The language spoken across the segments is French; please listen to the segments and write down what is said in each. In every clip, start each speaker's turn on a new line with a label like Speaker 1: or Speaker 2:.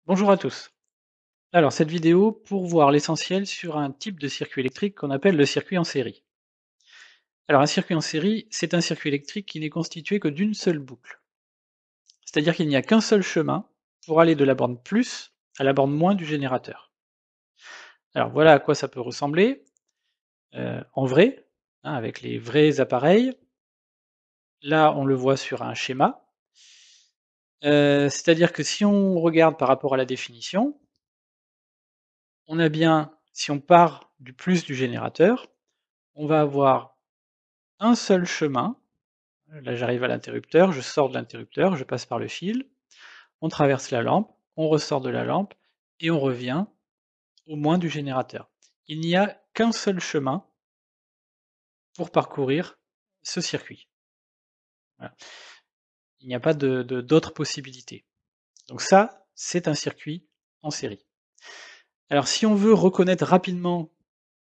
Speaker 1: Bonjour à tous. Alors cette vidéo pour voir l'essentiel sur un type de circuit électrique qu'on appelle le circuit en série. Alors un circuit en série, c'est un circuit électrique qui n'est constitué que d'une seule boucle. C'est-à-dire qu'il n'y a qu'un seul chemin pour aller de la borne plus à la borne moins du générateur. Alors voilà à quoi ça peut ressembler en vrai, hein, avec les vrais appareils. Là, on le voit sur un schéma. C'est-à-dire que si on regarde par rapport à la définition, on a bien, si on part du plus du générateur, on va avoir un seul chemin. Là, j'arrive à l'interrupteur, je sors de l'interrupteur, je passe par le fil, on traverse la lampe, on ressort de la lampe et on revient au moins du générateur. Il n'y a qu'un seul chemin pour parcourir ce circuit. Voilà. Il n'y a pas d'autres possibilités. Donc ça, c'est un circuit en série. Alors si on veut reconnaître rapidement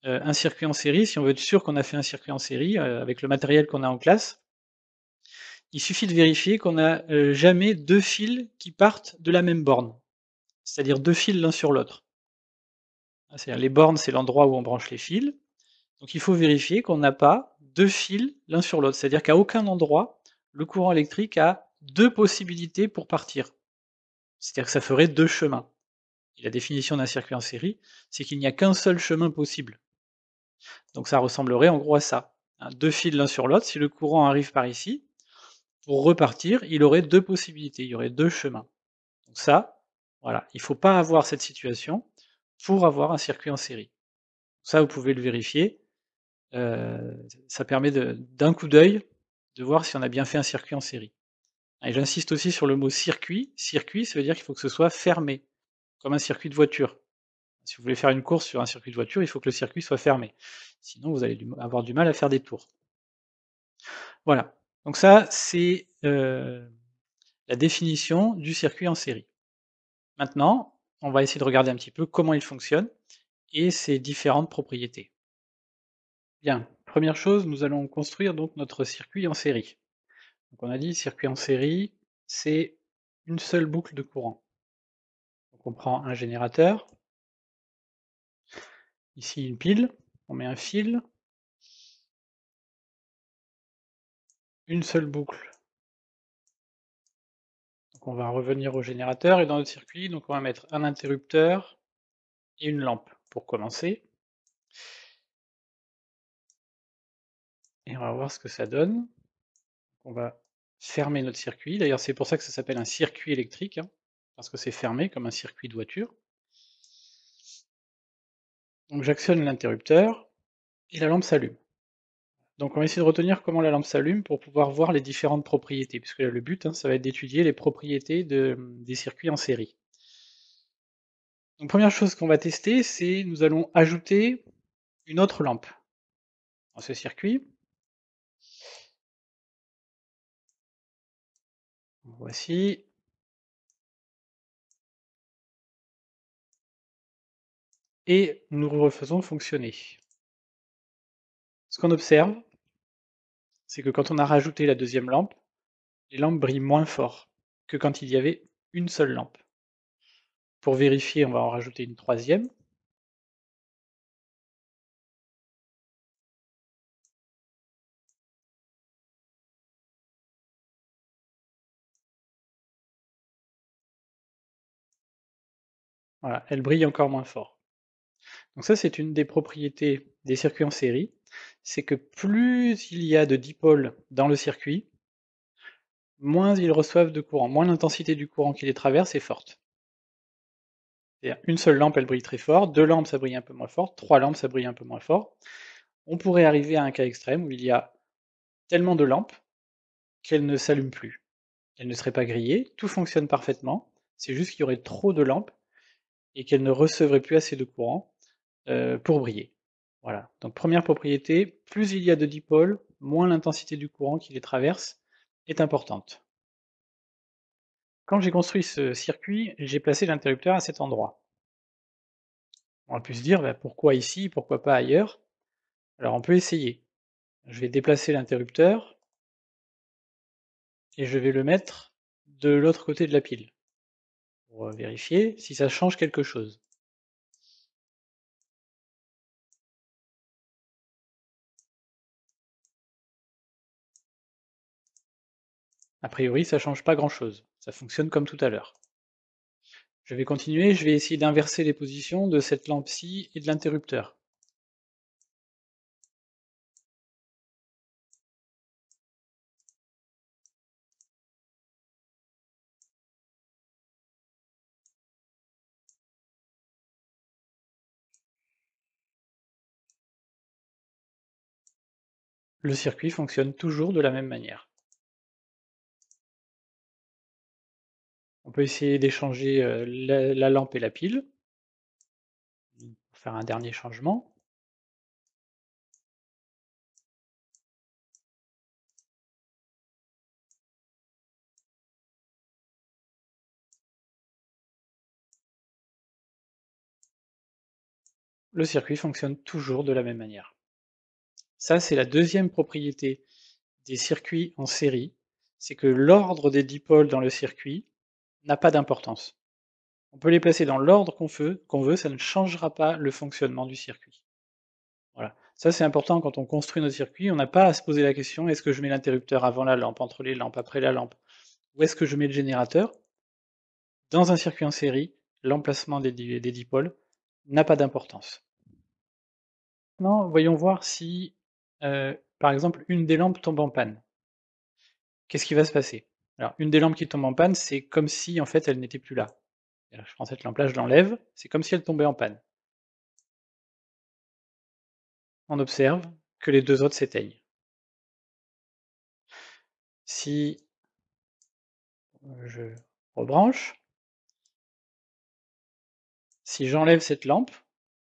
Speaker 1: un circuit en série, si on veut être sûr qu'on a fait un circuit en série avec le matériel qu'on a en classe, il suffit de vérifier qu'on n'a jamais deux fils qui partent de la même borne, c'est-à-dire deux fils l'un sur l'autre. Ah, c'est-à-dire les bornes, c'est l'endroit où on branche les fils, donc il faut vérifier qu'on n'a pas deux fils l'un sur l'autre, c'est-à-dire qu'à aucun endroit, le courant électrique a deux possibilités pour partir. C'est-à-dire que ça ferait deux chemins. Et la définition d'un circuit en série, c'est qu'il n'y a qu'un seul chemin possible. Donc ça ressemblerait en gros à ça, hein, deux fils l'un sur l'autre. Si le courant arrive par ici, pour repartir, il aurait deux possibilités, il y aurait deux chemins. Donc ça, voilà, il ne faut pas avoir cette situation pour avoir un circuit en série. Ça, vous pouvez le vérifier, ça permet d'un coup d'œil, de voir si on a bien fait un circuit en série. Et j'insiste aussi sur le mot circuit. Circuit, ça veut dire qu'il faut que ce soit fermé, comme un circuit de voiture. Si vous voulez faire une course sur un circuit de voiture, il faut que le circuit soit fermé. Sinon, vous allez avoir du mal à faire des tours. Voilà. Donc ça, c'est la définition du circuit en série. Maintenant, on va essayer de regarder un petit peu comment il fonctionne et ses différentes propriétés. Bien, première chose, nous allons construire donc notre circuit en série. Donc on a dit circuit en série, c'est une seule boucle de courant. Donc on prend un générateur, ici une pile, on met un fil, une seule boucle. Donc on va revenir au générateur et dans notre circuit, donc on va mettre un interrupteur et une lampe pour commencer. Et on va voir ce que ça donne. On va fermer notre circuit. D'ailleurs, c'est pour ça que ça s'appelle un circuit électrique, hein, parce que c'est fermé comme un circuit de voiture. Donc j'actionne l'interrupteur et la lampe s'allume. Donc on va essayer de retenir comment la lampe s'allume pour pouvoir voir les différentes propriétés, puisque là, le but, hein, ça va être d'étudier les propriétés des circuits en série. Donc première chose qu'on va tester, c'est nous allons ajouter une autre lampe dans ce circuit. Voici. Et nous refaisons fonctionner. Ce qu'on observe, c'est que quand on a rajouté la deuxième lampe, les lampes brillent moins fort que quand il y avait une seule lampe. Pour vérifier, on va en rajouter une troisième. Voilà, elle brille encore moins fort. Donc ça, c'est une des propriétés des circuits en série, c'est que plus il y a de dipôles dans le circuit, moins ils reçoivent de courant, moins l'intensité du courant qui les traverse est forte. C'est-à-dire une seule lampe, elle brille très fort, deux lampes, ça brille un peu moins fort, trois lampes, ça brille un peu moins fort. On pourrait arriver à un cas extrême où il y a tellement de lampes qu'elles ne s'allument plus. Elles ne seraient pas grillées, tout fonctionne parfaitement, c'est juste qu'il y aurait trop de lampes et qu'elles ne recevraient plus assez de courant pour briller. Voilà, donc première propriété, plus il y a de dipôles, moins l'intensité du courant qui les traverse est importante. Quand j'ai construit ce circuit, j'ai placé l'interrupteur à cet endroit. On aurait pu se dire, bah, pourquoi ici, pourquoi pas ailleurs? Alors on peut essayer. Je vais déplacer l'interrupteur et je vais le mettre de l'autre côté de la pile. pour vérifier si ça change quelque chose. A priori, ça change pas grand-chose. Ça fonctionne comme tout à l'heure. Je vais continuer, je vais essayer d'inverser les positions de cette lampe-ci et de l'interrupteur. Le circuit fonctionne toujours de la même manière. On peut essayer d'échanger la lampe et la pile, pour faire un dernier changement. Le circuit fonctionne toujours de la même manière. Ça, c'est la deuxième propriété des circuits en série, c'est que l'ordre des dipôles dans le circuit n'a pas d'importance. On peut les placer dans l'ordre qu'on veut, ça ne changera pas le fonctionnement du circuit. Voilà. Ça, c'est important quand on construit notre circuit, on n'a pas à se poser la question: «Est-ce que je mets l'interrupteur avant la lampe, entre les lampes, après la lampe? Où est-ce que je mets le générateur?» Dans un circuit en série, l'emplacement des dipôles n'a pas d'importance. Maintenant, voyons voir si, par exemple, une des lampes tombe en panne. Qu'est-ce qui va se passer? Alors, une des lampes qui tombe en panne, c'est comme si, en fait, elle n'était plus là. Je prends cette lampe-là, je l'enlève, c'est comme si elle tombait en panne. On observe que les 2 autres s'éteignent. Si, je rebranche, si j'enlève cette lampe,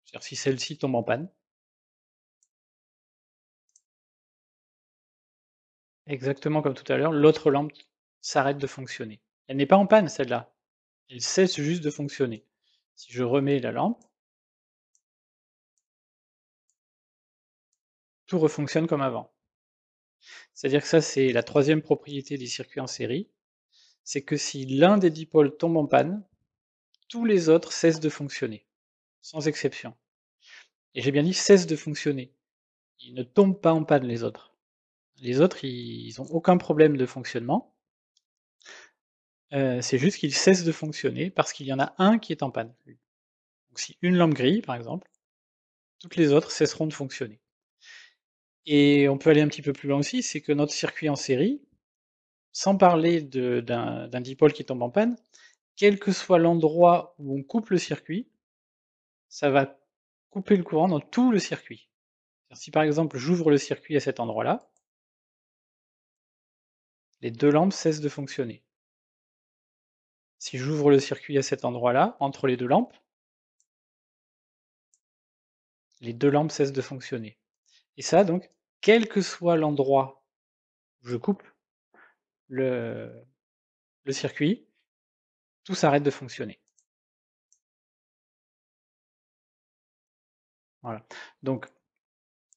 Speaker 1: c'est-à-dire si celle-ci tombe en panne, exactement comme tout à l'heure, l'autre lampe s'arrête de fonctionner. Elle n'est pas en panne celle-là, elle cesse juste de fonctionner. Si je remets la lampe, tout refonctionne comme avant. C'est-à-dire que ça, c'est la troisième propriété des circuits en série, c'est que si l'un des dipôles tombe en panne, tous les autres cessent de fonctionner, sans exception. Et j'ai bien dit cessent de fonctionner. Ils ne tombent pas en panne les autres. Les autres, ils ont aucun problème de fonctionnement, c'est juste qu'ils cessent de fonctionner parce qu'il y en a un qui est en panne. Donc si une lampe grille, par exemple, toutes les autres cesseront de fonctionner. Et on peut aller un petit peu plus loin aussi, c'est que notre circuit en série, sans parler d'un dipôle qui tombe en panne, quel que soit l'endroit où on coupe le circuit, ça va couper le courant dans tout le circuit. Si par exemple j'ouvre le circuit à cet endroit-là, les 2 lampes cessent de fonctionner. Si j'ouvre le circuit à cet endroit-là, entre les 2 lampes, les 2 lampes cessent de fonctionner. Et ça donc, quel que soit l'endroit où je coupe le circuit, tout s'arrête de fonctionner. Voilà. Donc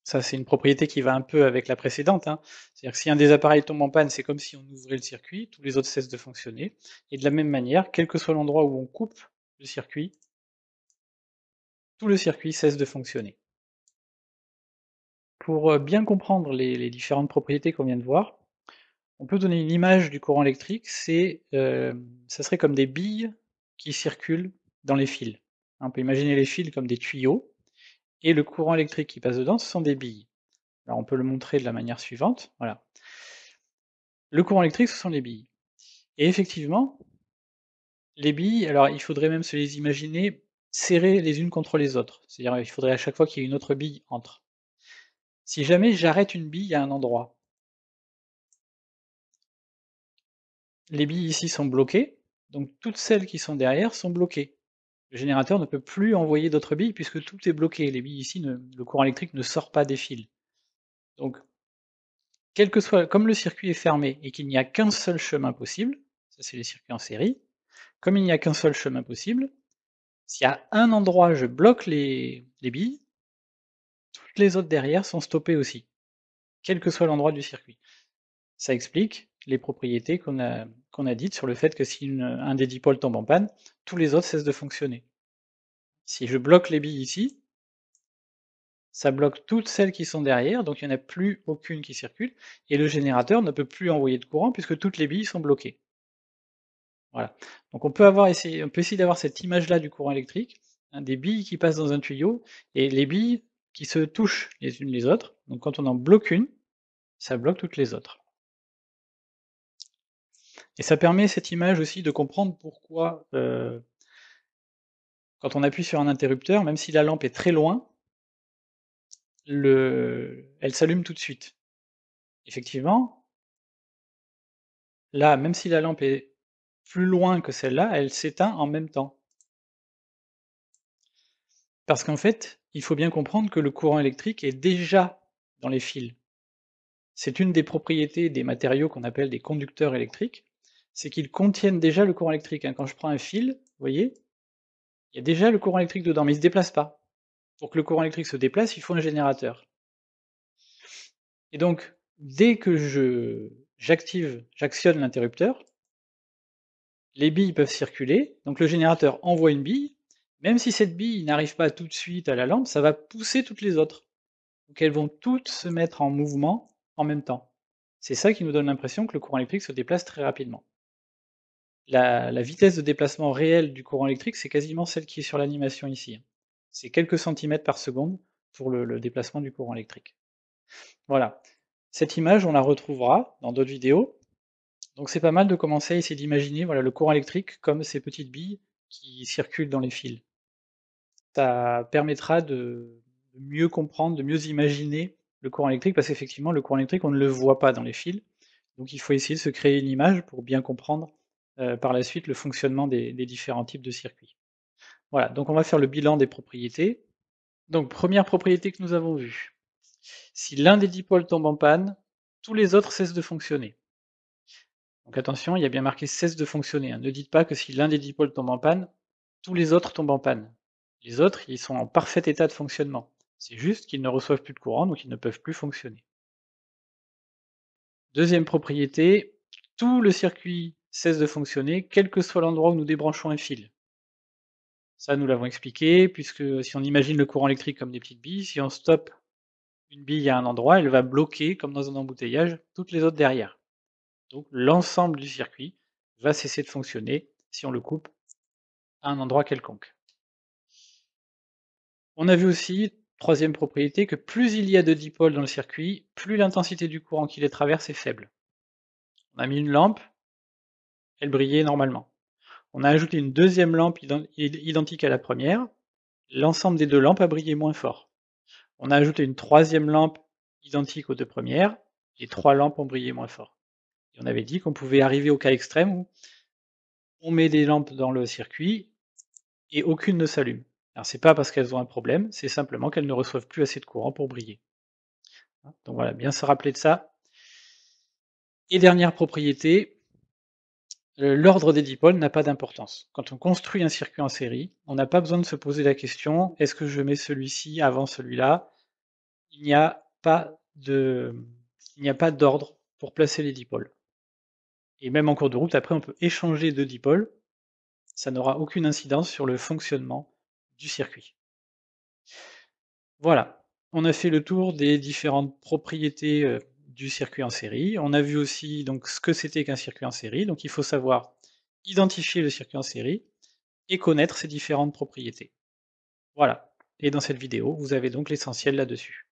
Speaker 1: ça, c'est une propriété qui va un peu avec la précédente, hein. C'est-à-dire que si un des appareils tombe en panne, c'est comme si on ouvrait le circuit, tous les autres cessent de fonctionner. Et de la même manière, quel que soit l'endroit où on coupe le circuit, tout le circuit cesse de fonctionner. Pour bien comprendre les différentes propriétés qu'on vient de voir, on peut donner une image du courant électrique, ça serait comme des billes qui circulent dans les fils. On peut imaginer les fils comme des tuyaux, et le courant électrique qui passe dedans, ce sont des billes. Alors on peut le montrer de la manière suivante, voilà. Le courant électrique, ce sont les billes. Et effectivement, les billes, alors il faudrait même se les imaginer serrées les unes contre les autres. C'est-à-dire il faudrait à chaque fois qu'il y ait une autre bille entre. Si jamais j'arrête une bille à un endroit, les billes ici sont bloquées, donc toutes celles qui sont derrière sont bloquées. Le générateur ne peut plus envoyer d'autres billes puisque tout est bloqué. Les billes ici, le courant électrique ne sort pas des fils. Donc, quel que soit, comme le circuit est fermé et qu'il n'y a qu'un seul chemin possible, ça c'est les circuits en série, comme il n'y a qu'un seul chemin possible, s'il y a un endroit je bloque les billes, toutes les autres derrière sont stoppées aussi, quel que soit l'endroit du circuit. Ça explique les propriétés qu'on a dites sur le fait que si un des dipôles tombe en panne, tous les autres cessent de fonctionner. Si je bloque les billes ici, ça bloque toutes celles qui sont derrière, donc il n'y en a plus aucune qui circule, et le générateur ne peut plus envoyer de courant puisque toutes les billes sont bloquées. Voilà. Donc on peut essayer d'avoir cette image-là du courant électrique, hein, des billes qui passent dans un tuyau, et les billes qui se touchent les unes les autres. Donc quand on en bloque une, ça bloque toutes les autres. Et ça permet cette image aussi de comprendre pourquoi, quand on appuie sur un interrupteur, même si la lampe est très loin, elle s'allume tout de suite. Effectivement, là, même si la lampe est plus loin que celle-là, elle s'éteint en même temps. Parce qu'en fait, il faut bien comprendre que le courant électrique est déjà dans les fils. C'est une des propriétés des matériaux qu'on appelle des conducteurs électriques, c'est qu'ils contiennent déjà le courant électrique, hein. Quand je prends un fil, vous voyez, il y a déjà le courant électrique dedans, mais il ne se déplace pas. Pour que le courant électrique se déplace, il faut un générateur. Et donc, dès que j'actionne l'interrupteur, les billes peuvent circuler, donc le générateur envoie une bille, même si cette bille n'arrive pas tout de suite à la lampe, ça va pousser toutes les autres. Donc elles vont toutes se mettre en mouvement en même temps. C'est ça qui nous donne l'impression que le courant électrique se déplace très rapidement. La vitesse de déplacement réelle du courant électrique, c'est quasiment celle qui est sur l'animation ici, hein. C'est quelques centimètres par seconde pour le déplacement du courant électrique. Voilà. Cette image, on la retrouvera dans d'autres vidéos. Donc c'est pas mal de commencer à essayer d'imaginer, voilà, le courant électrique comme ces petites billes qui circulent dans les fils. Ça permettra de mieux comprendre, de mieux imaginer le courant électrique, parce qu'effectivement, le courant électrique, on ne le voit pas dans les fils. Donc il faut essayer de se créer une image pour bien comprendre, par la suite, le fonctionnement des différents types de circuits. Voilà, donc on va faire le bilan des propriétés. Donc première propriété que nous avons vue, si l'un des dipôles tombe en panne, tous les autres cessent de fonctionner. Donc attention, il y a bien marqué cesse de fonctionner, hein. Ne dites pas que si l'un des dipôles tombe en panne, tous les autres tombent en panne. Les autres, ils sont en parfait état de fonctionnement. C'est juste qu'ils ne reçoivent plus de courant, donc ils ne peuvent plus fonctionner. Deuxième propriété, tout le circuit cesse de fonctionner, quel que soit l'endroit où nous débranchons un fil. Ça, nous l'avons expliqué, puisque si on imagine le courant électrique comme des petites billes, si on stoppe une bille à un endroit, elle va bloquer, comme dans un embouteillage, toutes les autres derrière. Donc l'ensemble du circuit va cesser de fonctionner si on le coupe à un endroit quelconque. On a vu aussi, troisième propriété, que plus il y a de dipôles dans le circuit, plus l'intensité du courant qui les traverse est faible. On a mis une lampe, elle brillait normalement. On a ajouté une deuxième lampe identique à la première, l'ensemble des deux lampes a brillé moins fort. On a ajouté une troisième lampe identique aux deux premières, les trois lampes ont brillé moins fort. Et on avait dit qu'on pouvait arriver au cas extrême où on met des lampes dans le circuit et aucune ne s'allume. Alors c'est pas parce qu'elles ont un problème, c'est simplement qu'elles ne reçoivent plus assez de courant pour briller. Donc voilà, bien se rappeler de ça. Et dernière propriété, l'ordre des dipôles n'a pas d'importance. Quand on construit un circuit en série, on n'a pas besoin de se poser la question, est-ce que je mets celui-ci avant celui-là? Il n'y a pas d'ordre pour placer les dipôles. Et même en cours de route, après, on peut échanger de dipôles, ça n'aura aucune incidence sur le fonctionnement du circuit. Voilà, on a fait le tour des différentes propriétés du circuit en série. On a vu aussi donc ce que c'était qu'un circuit en série. Donc il faut savoir identifier le circuit en série et connaître ses différentes propriétés. Voilà, et dans cette vidéo, vous avez donc l'essentiel là-dessus.